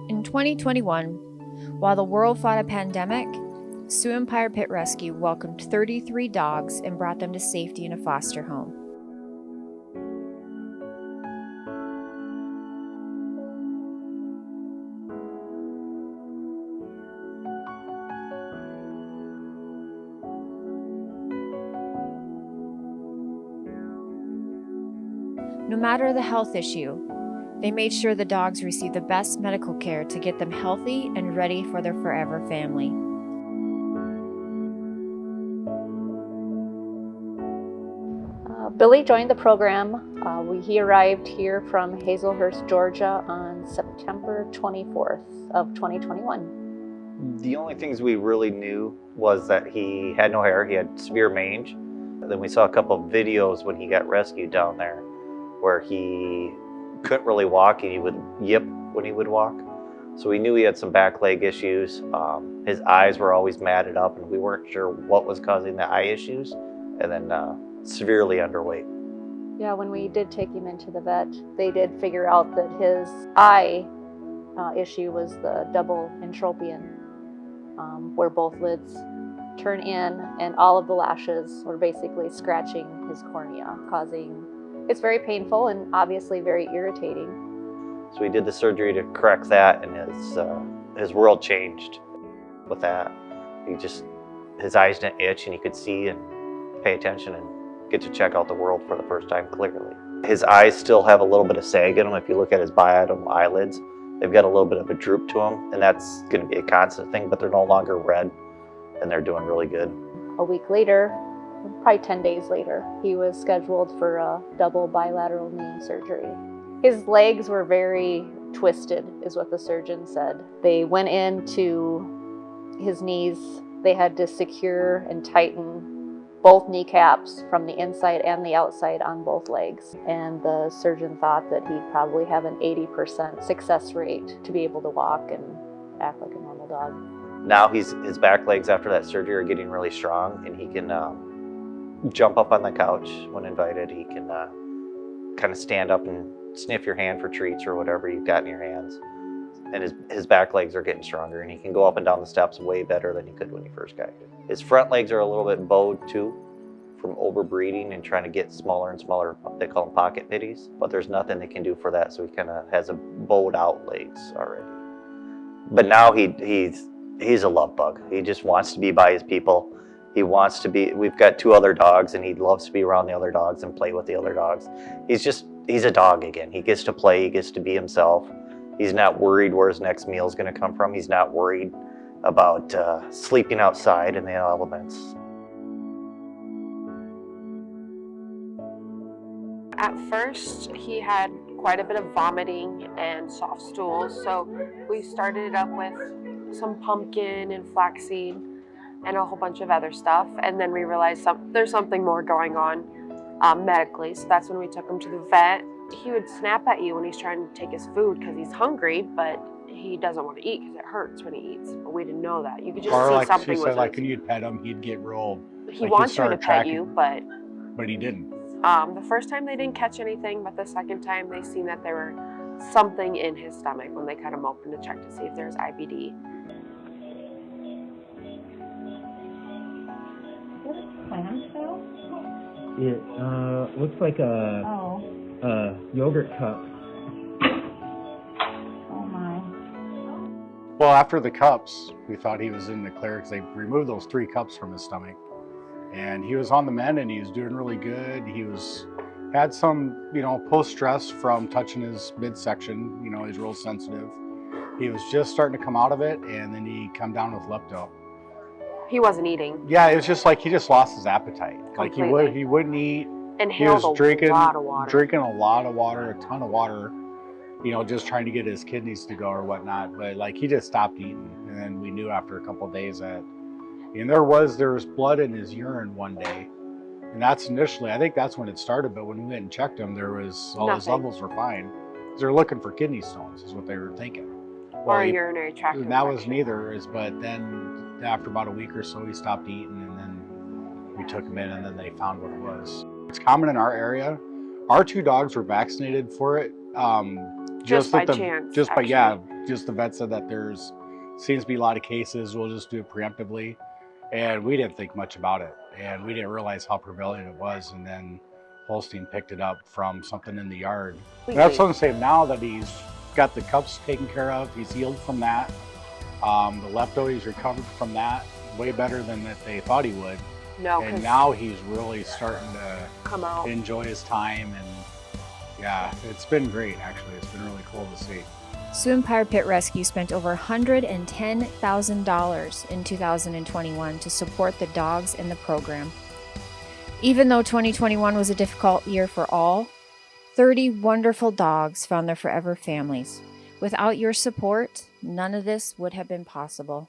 In 2021, while the world fought a pandemic, Sioux Empire Pit Rescue welcomed 33 dogs and brought them to safety in a foster home. No matter the health issue, they made sure the dogs received the best medical care to get them healthy and ready for their forever family. Billy joined the program. He arrived here from Hazelhurst, Georgia on September 24th of 2021. The only things we really knew was that he had no hair, he had severe mange. Then we saw a couple of videos when he got rescued down there where he couldn't really walk and he would yip when he would walk. So we knew he had some back leg issues. His eyes were always matted up and we weren't sure what was causing the eye issues. And then severely underweight. Yeah, when we did take him into the vet, they did figure out that his eye issue was the double entropion, where both lids turn in and all of the lashes were basically scratching his cornea, it's very painful and obviously very irritating. So we did the surgery to correct that, and his world changed with that. His eyes didn't itch and he could see and pay attention and get to check out the world for the first time clearly. His eyes still have a little bit of sag in them. If you look at his biatom eyelids, they've got a little bit of a droop to them, and that's going to be a constant thing, but they're no longer red and they're doing really good. A week later, probably 10 days later, he was scheduled for a double bilateral knee surgery. His legs were very twisted, is what the surgeon said. They went into his knees. They had to secure and tighten both kneecaps from the inside and the outside on both legs. And the surgeon thought that he'd probably have an 80% success rate to be able to walk and act like a normal dog. Now his back legs after that surgery are getting really strong, and he can jump up on the couch when invited. He can kind of stand up and sniff your hand for treats or whatever you've got in your hands. And his back legs are getting stronger, and he can go up and down the steps way better than he could when he first got here. His front legs are a little bit bowed too, from overbreeding and trying to get smaller and smaller. They call them pocket pitties, but there's nothing they can do for that, so he kind of has a bowed out legs already. But now he's a love bug. He just wants to be by his people. He wants to be. We've got 2 other dogs, and he loves to be around the other dogs and play with the other dogs. He's a dog again. He gets to play. He gets to be himself. He's not worried where his next meal is going to come from. He's not worried about sleeping outside in the elements. At first, he had quite a bit of vomiting and soft stools, so we started it up with some pumpkin and flaxseed and a whole bunch of other stuff, and then we realized there's something more going on medically, so that's when we took him to the vet. He would snap at you when he's trying to take his food because he's hungry, but he doesn't want to eat because it hurts when he eats. But we didn't know that. You could just see something with like when you'd pet him, he'd get rolled. He wants you to pet you, but he didn't. The first time they didn't catch anything, but the second time they seen that there were something in his stomach when they cut him open to check to see if there's IBD. Clamshell? It looks like a yogurt cup. Oh my. Well, after the cups, we thought he was in the clear because they removed those 3 cups from his stomach. And he was on the mend and he was doing really good. Had some, post-stress from touching his midsection. He's real sensitive. He was just starting to come out of it, and then he come down with lepto. He wasn't eating. Yeah, it was just like he just lost his appetite. Completely. Like he wouldn't eat. Inhaled he was drinking a lot of water. Drinking a lot of water, a ton of water. Just trying to get his kidneys to go or whatnot. But he just stopped eating, and then we knew after a couple of days that. And there was blood in his urine one day, and that's initially. I think that's when it started. But when we went and checked him, there was all his levels were fine. They're looking for kidney stones, is what they were thinking. Or a urinary tract infection. That was neither. But then after about a week or so, he stopped eating, and then we took him in, and then they found what it was. It's common in our area. Our 2 dogs were vaccinated for it. Just by that chance, just by actually. yeah, just the vet said that there's seems to be a lot of cases. We'll just do it preemptively, and we didn't think much about it, and we didn't realize how prevalent it was. And then Holstein picked it up from something in the yard. And that's what I'm saying. Now that he's got the cups taken care of, he's healed from that. The lepto, he's recovered from that way better than that they thought he would. No, And 'cause now he's really starting to come out. enjoy his time, and yeah, it's been great actually. It's been really cool to see. Sioux Empire Pit Rescue spent over $110,000 in 2021 to support the dogs in the program. Even though 2021 was a difficult year for all, 30 wonderful dogs found their forever families. Without your support, none of this would have been possible.